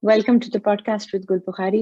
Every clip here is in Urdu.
Welcome to the podcast with Gul Bukhari.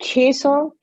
600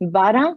12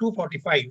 245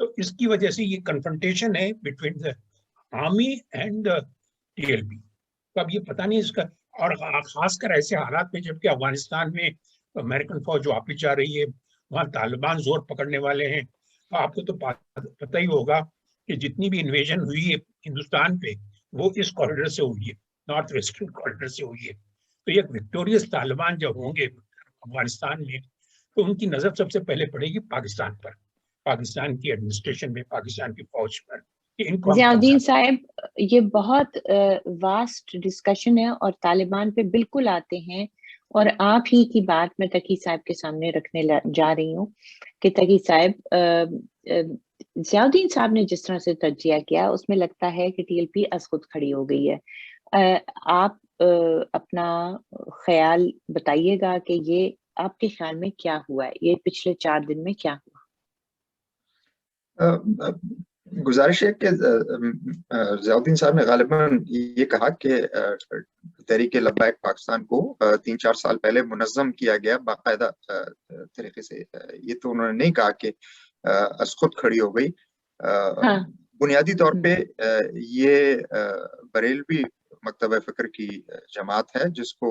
تو اس کی وجہ سے یہ کنفرنٹیشن ہے between the army and TLP. تو اب یہ پتہ نہیں اس کا، اور خاص کر ایسے حالات میں جبکہ افغانستان میں امریکن فوج واپس جا رہی ہے، وہاں طالبان زور پکڑنے والے ہیں. آپ کو تو پتہ ہی ہوگا کہ جتنی بھی انویژن ہوئی ہے ہندوستان پہ وہ اس کوریڈور سے ہوئی ہے، نارتھ ویسٹرن کوریڈور سے ہوئی ہے. تو یہ وکٹوریس طالبان جب ہوں گے افغانستان میں تو ان کی نظر سب سے پہلے پڑے گی پاکستان پر، پاکستان کی ایڈمنسٹریشن میں، پاکستان کی فوج پر، کہ ان کو ہم ضیاء قبضہ الدین صاحب، یہ بہت واسٹ ڈسکشن ہے اور طالبان پہ بالکل آتے ہیں، اور آپ ہی کی بات میں تقی صاحب کے سامنے رکھنے جا رہی ہوں کہ تقی صاحب، ضیاء الدین صاحب نے جس طرح سے تجزیہ کیا اس میں لگتا ہے کہ TLP از خود کھڑی ہو گئی ہے. آپ اپنا خیال بتائیے گا کہ یہ آپ کے خیال میں کیا ہوا ہے، یہ پچھلے 4 دن میں کیا ہوا؟ گزارش ہے کہ ضیاء الدین صاحب نے غالباً یہ کہا کہ تحریک لبیک پاکستان کو 3-4 سال پہلے منظم کیا گیا باقاعدہ طریقے سے. یہ تو انہوں نے نہیں کہا کہ از خود کھڑی ہو گئی. بنیادی طور پہ یہ بریلوی مکتبہ فکر کی جماعت ہے جس کو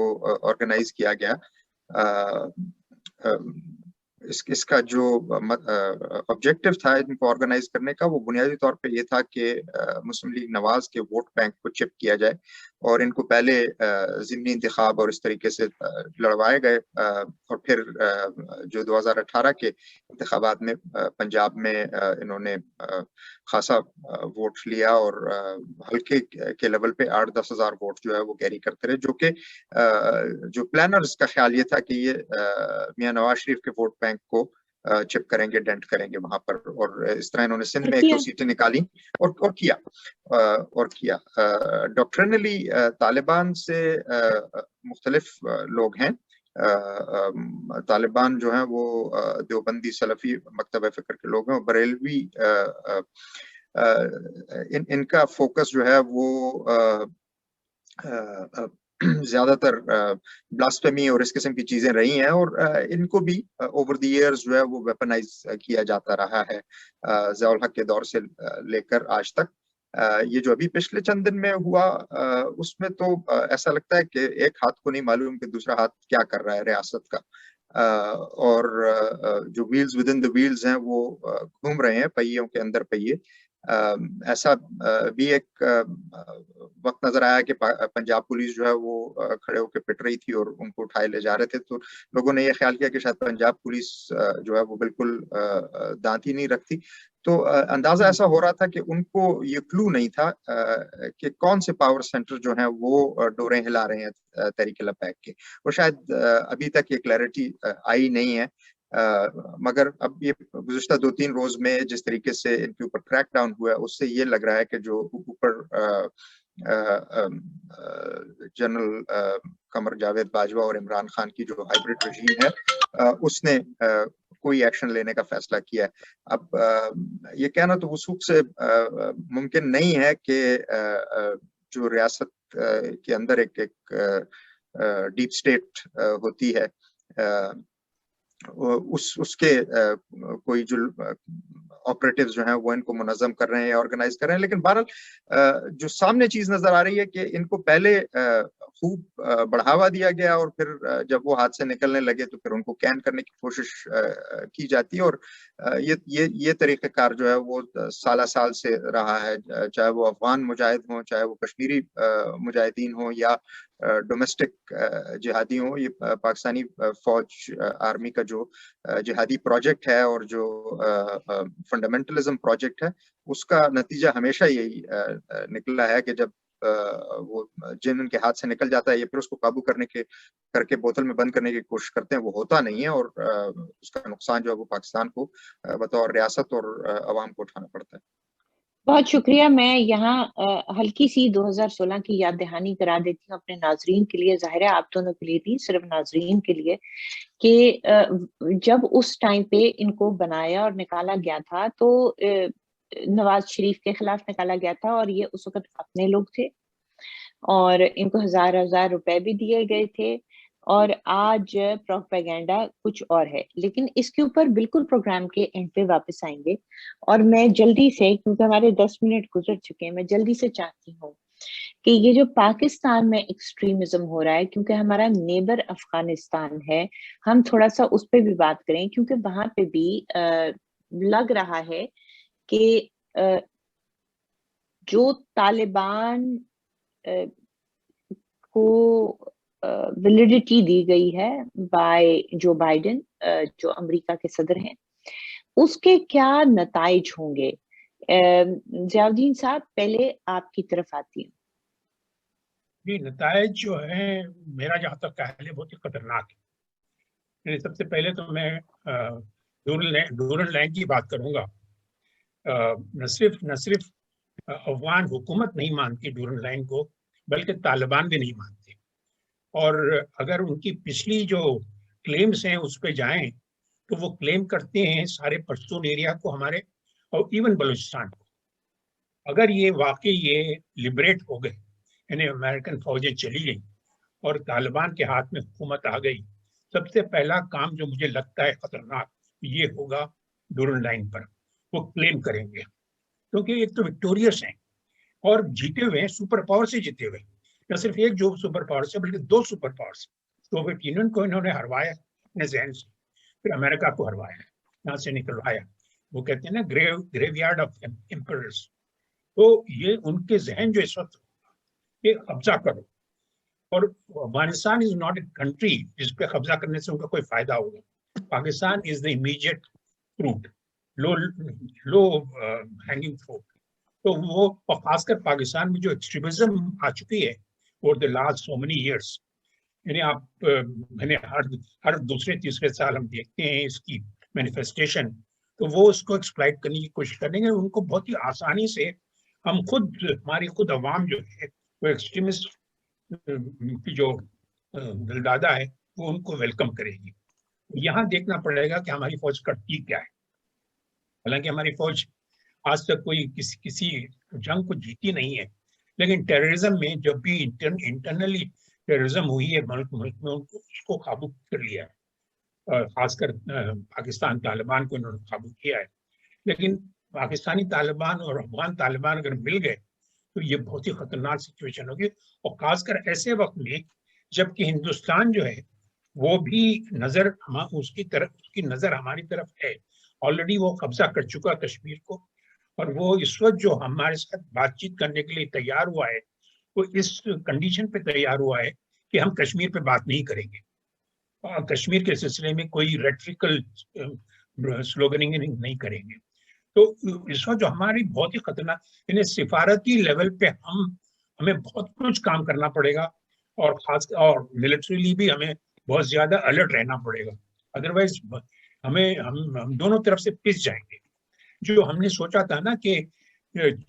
آرگنائز کیا گیا. اس کا جو آبجیکٹو تھا ان کو آرگنائز کرنے کا، وہ بنیادی طور پہ یہ تھا کہ مسلم لیگ نواز کے ووٹ بینک کو چپ کیا جائے، اور ان کو پہلے ضمنی انتخاب اور اس طریقے سے لڑوائے گئے، اور پھر جو 2018 کے انتخابات میں پنجاب میں انہوں نے خاصا ووٹ لیا، اور حلقے کے لیول پہ 8-10 ہزار ووٹ جو ہے وہ کیری کرتے رہے، جو کہ جو پلانرز کا خیال یہ تھا کہ یہ میاں نواز شریف کے ووٹ بینک کو چپ کریں گے، ڈینٹ کریں گے وہاں پر. اور اس طرح انہوں نے سندھ میں 1-2 سیٹیں نکالی اور کیا. ڈاکٹرنلی طالبان سے مختلف لوگ ہیں. طالبان جو ہیں وہ دیوبندی سلفی مکتبہ فکر کے لوگ ہیں، اور بریلوی ان کا فوکس جو ہے وہ زیادہ تر بلاسفیمی اور اس قسم کی چیزیں رہی ہیں، اور ان کو بھی اوور دی ایئرز جو ہے وہ ویپنائز کیا جاتا رہا ہے ضیاء الحق کے دور سے لے کر آج تک. یہ جو ابھی پچھلے چند دن میں ہوا اس میں تو ایسا لگتا ہے کہ ایک ہاتھ کو نہیں معلوم کہ دوسرا ہاتھ کیا کر رہا ہے ریاست کا، اور جو wheels within the wheels ہیں وہ گھوم رہے ہیں، پہیوں کے اندر پہیے. ایسا بھی ایک وقت نظر آیا کہ پنجاب پولیس جو ہے وہ کھڑے ہو کے پٹ رہی تھی اور ان کو اٹھائے لے جا رہے تھے، تو لوگوں نے یہ خیال کیا کہ شاید پنجاب پولیس جو ہے وہ بالکل دانت ہی نہیں رکھتی. تو اندازہ ایسا ہو رہا تھا کہ ان کو یہ کلو نہیں تھا کہ کون سے پاور سینٹر جو ہیں وہ ڈوریں ہلا رہے ہیں تحریک لبیک کے، اور شاید ابھی تک یہ کلیئرٹی آئی نہیں ہے. مگر اب یہ گزشتہ 2-3 روز میں جس طریقے سے ان کے اوپر کریک ڈاؤن ہوا ہے اس سے یہ لگ رہا ہے کہ جو اوپر جنرل قمر جاوید باجوہ اور عمران خان کی جو ہائیبرڈ رژیم ہے اس نے کوئی ایکشن لینے کا فیصلہ کیا ہے. اب یہ کہنا تو وثوق سے ممکن نہیں ہے کہ جو ریاست کے اندر ایک ڈیپ اسٹیٹ ہوتی ہے اس کے کوئی جو آپریٹیوز جو ہیں وہ ان کو منظم کر رہے ہیں، آرگنائز کر رہے ہیں. لیکن بہرحال جو سامنے چیز نظر آ رہی ہے کہ ان کو پہلے خوب بڑھاوا دیا گیا، اور پھر جب وہ ہاتھ سے نکلنے لگے تو پھر ان کو کین کرنے کی کوشش کی جاتی ہے. اور یہ طریقہ کار جو ہے وہ سالہ سال سے رہا ہے، چاہے وہ افغان مجاہد ہوں، چاہے وہ کشمیری مجاہدین ہوں، یا ڈومیسٹک جہادی ہوں. یہ پاکستانی فوج آرمی کا جو جہادی پروجیکٹ ہے اور جو فنڈامنٹلزم پروجیکٹ ہے، اس کا نتیجہ ہمیشہ یہی نکلا ہے کہ جب وہ جن ان کے ہاتھ سے نکل جاتا ہے یہ پھر اس کو قابو کر کے بوتل میں بند کرنے کی کوشش کرتے ہیں، وہ ہوتا نہیں ہے، اور اس کا نقصان جو ہے وہ پاکستان کو بطور ریاست اور عوام کو اٹھانا پڑتا ہے. بہت شکریہ. میں یہاں ہلکی سی 2016 کی یاد دہانی کرا دیتی ہوں اپنے ناظرین کے لیے، ظاہر ہے آپ دونوں کے لیے بھی، صرف ناظرین کے لیے، کہ جب اس ٹائم پہ ان کو بنایا اور نکالا گیا تھا تو نواز شریف کے خلاف نکالا گیا تھا، اور یہ اس وقت اپنے لوگ تھے، اور ان کو 1000 روپے بھی دیے گئے تھے، اور آج پروپیگنڈا کچھ اور ہے. لیکن اس کے اوپر بالکل پروگرام کے اینڈ پہ واپس آئیں گے. اور میں جلدی سے، کیونکہ ہمارے 10 منٹ گزر چکے ہیں، میں جلدی سے چاہتی ہوں کہ یہ جو پاکستان میں ایکسٹریمزم ہو رہا ہے، کیونکہ ہمارا نیبر افغانستان ہے، ہم تھوڑا سا اس پہ بھی بات کریں، کیونکہ وہاں پہ بھی لگ رہا ہے کہ جو طالبان کو ویلیڈیٹی دی گئی ہے بائی جو بائیڈن، جو امریکہ کے صدر ہیں، اس کے کیا نتائج ہوں گے؟ ضیاء الدین صاحب، پہلے آپ کی طرف آتی ہوں. جی، نتائج جو ہیں میرا جہاں تک خیال ہے بہت ہی خطرناک ہے. سب سے پہلے تو میں ڈورن لائن کی بات کروں گا. نہ صرف افغان حکومت نہیں مانتی ڈورن لائن کو، بلکہ طالبان بھی نہیں مانتے. اور اگر ان کی پچھلی جو کلیمز ہیں اس پہ جائیں تو وہ کلیم کرتے ہیں سارے پشتون ایریا کو ہمارے، اور ایون بلوچستان کو. اگر یہ واقعی یہ لبریٹ ہو گئے، یعنی امریکن فوجیں چلی گئی اور طالبان کے ہاتھ میں حکومت آ گئی، سب سے پہلا کام جو مجھے لگتا ہے خطرناک یہ ہوگا ڈورن لائن پر. وہ کلیم کریں گے کیونکہ ایک تو وکٹوریس ہیں اور جیتے ہوئے ہیں، سپر پاور سے جیتے ہوئے. نہ صرف ایک جو سپر پاور سے، بلکہ 2 سپر پاور سے. سوویت یونین کو انہوں نے ہروایا اپنے ذہن سے، پھر امریکہ کو ہروایا، یہاں سے نکلوایا. وہ کہتے ہیں نا گریو یارڈ آف امپررز. تو یہ ان کے ذہن جو اس وقت یہ قبضہ کرو. اور Afghanistan is not a country جس پہ قبضہ کرنے سے ان کا کوئی فائدہ ہوگا. Pakistan is the immediate fruit, low hanging fruit. تو وہ خاص کر پاکستان میں جو ایکسٹریمزم آ چکی ہے over the last so many years, یعنی آپ ہر دوسرے تیسرے سال ہم دیکھتے ہیں اس کی مینیفیسٹیشن. تو وہ اس کو ایکسپلائٹ کرنے کی کوشش کریں گے. ان کو بہت ہی آسانی سے ہم ہماری خود عوام جو ہے وہ ایکسٹریمسٹ کی جو دلدادہ ہے وہ ان کو ویلکم کرے گی. یہاں دیکھنا پڑے گا کہ ہماری فوج کرتی کیا ہے. حالانکہ ہماری فوج آج تک کوئی کسی جنگ کو جیتی نہیں ہے، لیکن ٹیررزم میں جب بھی انٹرنلی ٹیررزم ہوئی ہے ملک میں اس کو قابو کر لیا ہے. خاص کر پاکستان طالبان کو انہوں نے قابو کیا ہے. لیکن پاکستانی طالبان اور افغان طالبان اگر مل گئے تو یہ بہت ہی خطرناک سچویشن ہوگی. اور خاص کر ایسے وقت میں جب کہ ہندوستان جو ہے وہ بھی اس کی نظر ہماری طرف ہے. آلریڈی وہ قبضہ کر چکا کشمیر کو، اور وہ اس وقت جو ہمارے ساتھ بات چیت کرنے کے لیے تیار ہوا ہے وہ اس کنڈیشن پہ تیار ہوا ہے کہ ہم کشمیر پہ بات نہیں کریں گے، اور کشمیر کے سلسلے میں کوئی ریٹریکل سلوگننگ نہیں کریں گے. تو اس وقت جو ہماری بہت ہی خطرناک، یعنی سفارتی لیول پہ ہمیں بہت کچھ کام کرنا پڑے گا، اور ملٹریلی بھی ہمیں بہت زیادہ الرٹ رہنا پڑے گا. ادروائز ہم دونوں طرف سے پس جائیں گے. جو ہم نے سوچا تھا نا کہ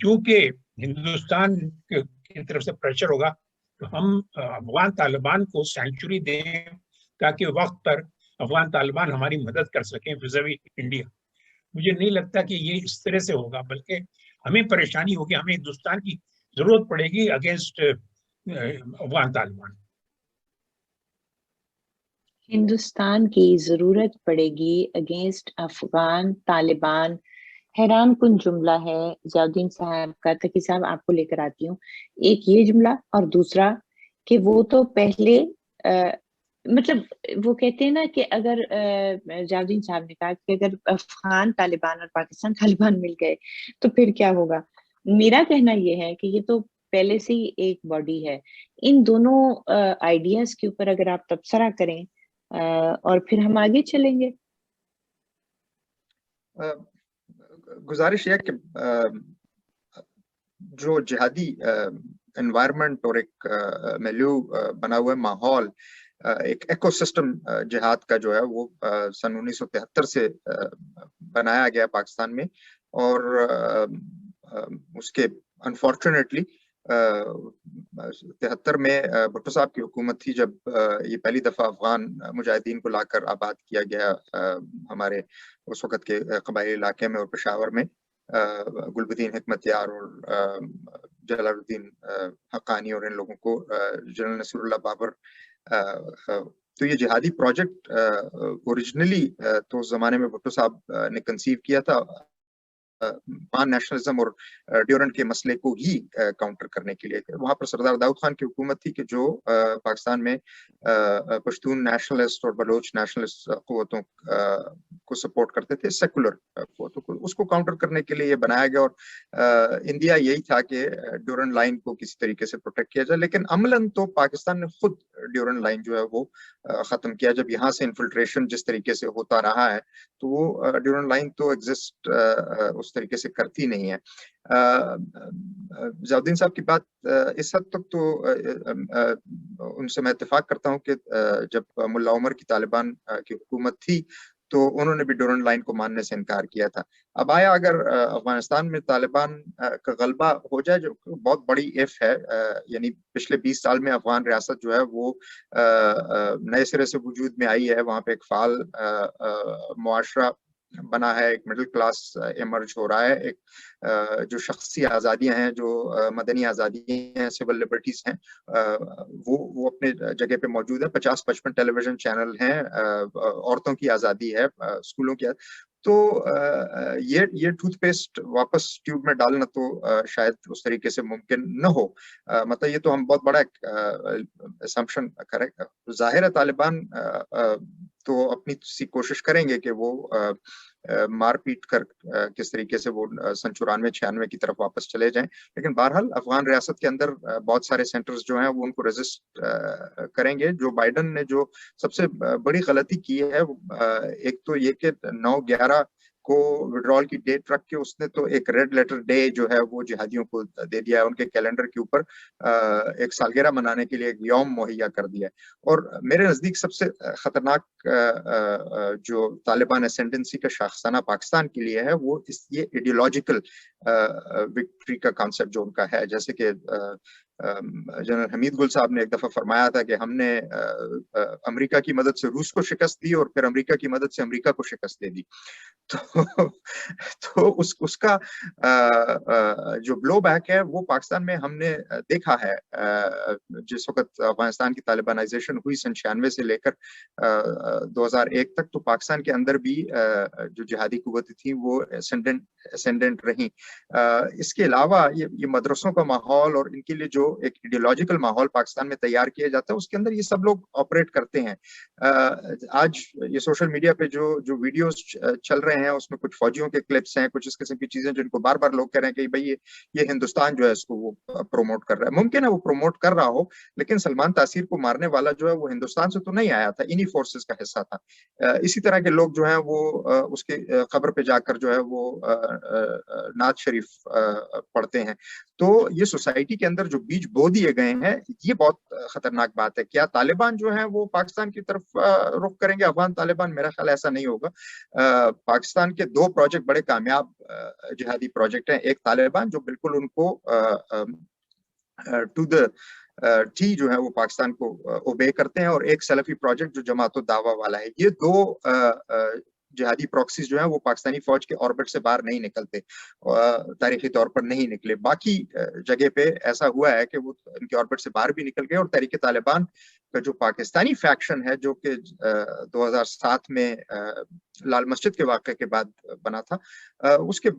چونکہ ہندوستان کی طرف سے پریشر ہوگا تو ہم افغان طالبان کو سینکچری دیں تاکہ وقت پر افغان طالبان ہماری مدد کر سکیں ویزاوی انڈیا. مجھے نہیں لگتا کہ یہ اس طرح سے ہوگا، بلکہ ہمیں پریشانی ہوگی، ہمیں ہندوستان کی ضرورت پڑے گی اگینسٹ افغان طالبان. ہندوستان کی ضرورت پڑے گی اگینسٹ افغان طالبان. حیران کن جملہ ہے ضیاء الدین صاحب کا. تقی صاحب آپ کو لے کر آتی ہوں. ایک یہ جملہ، اور دوسرا کہ وہ تو پہلے مطلب وہ کہتے ہیں نا کہ اگر ضیاء الدین صاحب نے کہا کہ اگر افغان طالبان اور پاکستان طالبان مل گئے تو پھر کیا ہوگا. میرا کہنا یہ ہے کہ یہ تو پہلے سے ہی ایک باڈی ہے. ان دونوں آئیڈیاز کے اوپر اگر آپ تبصرہ کریں اور پھر ہم آگے چلیں گے. گزارش ہے کہ جو جہادی انوائرمنٹ اور ایک ملیو بنا ہوا ہے، ماحول، ایک ایکو سسٹم جہاد کا جو ہے وہ سن 1973 سے بنایا گیا پاکستان میں. اور اس کے انفارچونیٹلی 73 میں بھٹو صاحب کی حکومت تھی جب یہ پہلی دفعہ افغان مجاہدین کو لا کر آباد کیا گیا ہمارے اس وقت کے قبائلی علاقے میں اور پشاور میں. گلبدین حکمت یار اور جلال الدین حقانی اور ان لوگوں کو جنرل نصر اللہ بابر تو یہ جہادی پروجیکٹ اوریجنلی تو اس زمانے میں بھٹو صاحب نے کنسیو کیا تھا پان نیشنلزم اور ڈیورنٹ کے مسئلے کو ہی کاؤنٹر کرنے کے لیے. وہاں پر سردار داؤد خان کی حکومت تھی کہ جو پاکستان میں پشتون نیشنلسٹ اور بلوچ نیشنلسٹ قوتوں کو سپورٹ کرتے تھے, سیکولر قوتوں کو, اس کو کاؤنٹر کرنے کے لیے یہ بنایا گیا. اور انڈیا یہی تھا کہ ڈیورنٹ لائن کو کسی طریقے سے پروٹیکٹ کیا جائے, لیکن عملاً تو پاکستان نے خود ڈیورنٹ لائن جو ہے وہ ختم کیا. جب یہاں سے انفلٹریشن جس طریقے سے ہوتا رہا ہے تو وہ ڈیورنٹ لائن تو ایگزسٹ اس طریقے سے کرتی نہیں ہے. ضیاء الدین صاحب کی بات اس حد تک تو ان سے میں اتفاق کرتا ہوں کہ جب ملا عمر کی طالبان کی حکومت تھی تو انہوں نے بھی ڈیورنٹ لائن کو ماننے سے انکار کیا تھا. اب آیا اگر افغانستان میں طالبان کا غلبہ ہو جائے, جو بہت بڑی ایف ہے, یعنی پچھلے 20 سال میں افغان ریاست جو ہے وہ نئے سرے سے وجود میں آئی ہے, وہاں پہ ایک فعال معاشرہ بنا ہے, ایک مڈل کلاس ایمرج ہو رہا ہے, ایک جو شخصی آزادیاں ہیں, جو مدنی آزادیاں ہیں, سول لبرٹیز ہیں, وہ اپنے جگہ پہ موجود ہے. 50-55 ٹیلی ویژن چینل ہیں, عورتوں کی آزادی ہے, اسکولوں کی. تو یہ ٹوتھ پیسٹ واپس ٹیوب میں ڈالنا تو شاید اس طریقے سے ممکن نہ ہو. مطلب یہ تو ہم بہت بڑا اسمپشن کریں. ظاہر ہے طالبان تو اپنی سی کوشش کریں گے کہ وہ مار پیٹ کر کس طریقے سے وہ 94-96 کی طرف واپس چلے جائیں, لیکن بہرحال افغان ریاست کے اندر بہت سارے سینٹرز جو ہیں وہ ان کو ریزسٹ کریں گے. جو بائیڈن نے جو سب سے بڑی غلطی کی ہے, ایک تو یہ کہ 9/11 کو وڈرال کی ڈیٹ رکھ کے اس نے تو ایک ریڈ لیٹر ڈے جو ہے وہ جہادیوں کو دے دیا ہے, ان کے کیلنڈر کے اوپر ایک سالگرہ منانے کے لیے ایک یوم مہیا کر دیا ہے. اور میرے نزدیک سب سے خطرناک جو طالبان اسینڈنسی کا شاخسانہ پاکستان کے لیے ہے وہ یہ ایڈیولوجیکل وکٹری کا کانسیپٹ جو ان کا ہے. جیسے کہ جنرل حمید گل صاحب نے ایک دفعہ فرمایا تھا کہ ہم نے امریکہ کی مدد سے روس کو شکست دی اور پھر امریکہ کی مدد سے امریکہ کو شکست دے دی. تو اس کا جو بلو بیک ہے وہ پاکستان میں ہم نے دیکھا ہے. جس وقت افغانستان کی طالبانائزیشن ہوئی 96 سے لے کر 2001 تک, تو پاکستان کے اندر بھی جو جہادی قوتیں تھیں وہ اسینڈنٹ رہیں. اس کے علاوہ یہ مدرسوں کا ماحول اور ان کے لیے جو ایک ایڈیولوجیکل ماحول پاکستان میں تیار کیا جاتا ہے, اس کے اندر یہ سب لوگ آپریٹ کرتے ہیں. آج یہ سوشل میڈیا پہ جو ویڈیوز چل رہے ہیں اس میں کچھ فوجیوں کے کلپس ہیں, کچھ اس قسم کی چیزیں جن کو بار بار لوگ کہہ رہے ہیں کہ بھائی یہ ہندوستان جو ہے اس کو وہ پروموٹ کر رہا ہے. ممکن ہے وہ پروموٹ کر رہا ہو, لیکن سلمان تاثیر کو مارنے والا جو ہے وہ ہندوستان سے تو نہیں آیا تھا, انہی فورسز کا حصہ تھا. اسی طرح کے لوگ جو ہیں وہ اس کے قبر پہ جا کر جو ہے وہ نعت شریف پڑھتے ہیں. تو یہ سوسائٹی کے اندر جو بیج بو دیے گئے ہیں, یہ بہت خطرناک بات ہے. کیا طالبان جو ہیں وہ پاکستان کی طرف رخ کریں گے, افغان طالبان؟ میرا خیال ایسا نہیں ہوگا. پاکستان کے 2 پروجیکٹ بڑے کامیاب جہادی پروجیکٹ ہیں. ایک طالبان جو بالکل ان کو ٹو دا ٹی جو ہے وہ پاکستان کو اوبے کرتے ہیں, اور ایک سلفی پروجیکٹ جو جماعت الدعوہ والا ہے. یہ 2 جہادی پروکسیز جو ہیں وہ پاکستانی فوج کے آربٹ سے باہر نہیں نکلتے, تاریخی طور پر نہیں نکلے. باقی جگہ پہ ایسا ہوا ہے کہ وہ ان کے آربٹ سے باہر بھی نکل گئے. اور تحریک طالبان کا جو پاکستانی فیکشن ہے, جو کہ 2007 میں لال مسجد کے واقعے کے بعد بنا تھا, اس کے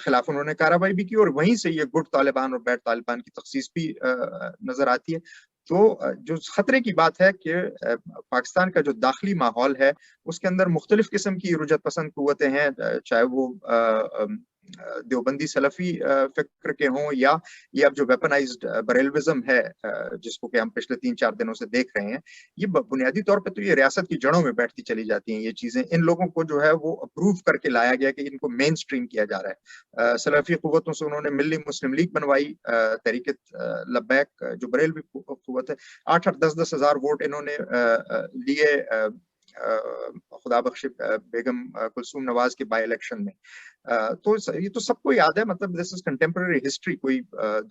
خلاف انہوں نے کارروائی بھی کی, اور وہیں سے یہ گڈ طالبان اور بیڈ طالبان کی تخصیص بھی نظر آتی ہے. تو جو خطرے کی بات ہے کہ پاکستان کا جو داخلی ماحول ہے اس کے اندر مختلف قسم کی رجعت پسند قوتیں ہیں, چاہے وہ دیوبندی سلفی فکر کے ہوں, یا یہ اب جو ویپنائزڈ بریلوزم ہے جس کو کہ ہم پچھلے 3-4 دنوں سے دیکھ رہے ہیں. یہ بنیادی طور پہ تو یہ ریاست کی جڑوں میں بیٹھتی چلی جاتی ہیں یہ چیزیں. ان لوگوں کو جو ہے وہ اپروو کر کے لایا گیا کہ ان کو مین سٹریم کیا جا رہا ہے. سلفی قوتوں سے انہوں نے ملی مسلم لیگ بنوائی, تحریک لبیک جو بریلوی قوت ہے, 8-10 ہزار ووٹ انہوں نے لیے خدا بخش بیگم کلثوم نواز کے بائی الیکشن میں. تو یہ تو سب کو یاد ہے, مطلب دس از کنٹمپرری ہسٹری, کوئی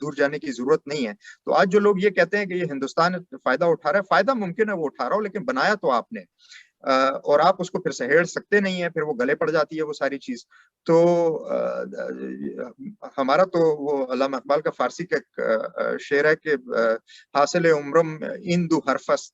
دور جانے کی ضرورت نہیں ہے. تو آج جو لوگ یہ کہتے ہیں کہ یہ ہندوستان فائدہ اٹھا رہا ہے, فائدہ ممکن ہے وہ اٹھا رہا ہو, لیکن بنایا تو آپ نے, اور آپ اس کو پھر سہیڑ سکتے نہیں ہیں, پھر وہ گلے پڑ جاتی ہے وہ ساری چیز. تو ہمارا تو وہ علامہ اقبال کا فارسی کا ایک شعر ہے کہ حاصل عمرم Indu حرفست,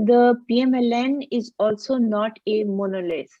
the PMLN is also not a monolith.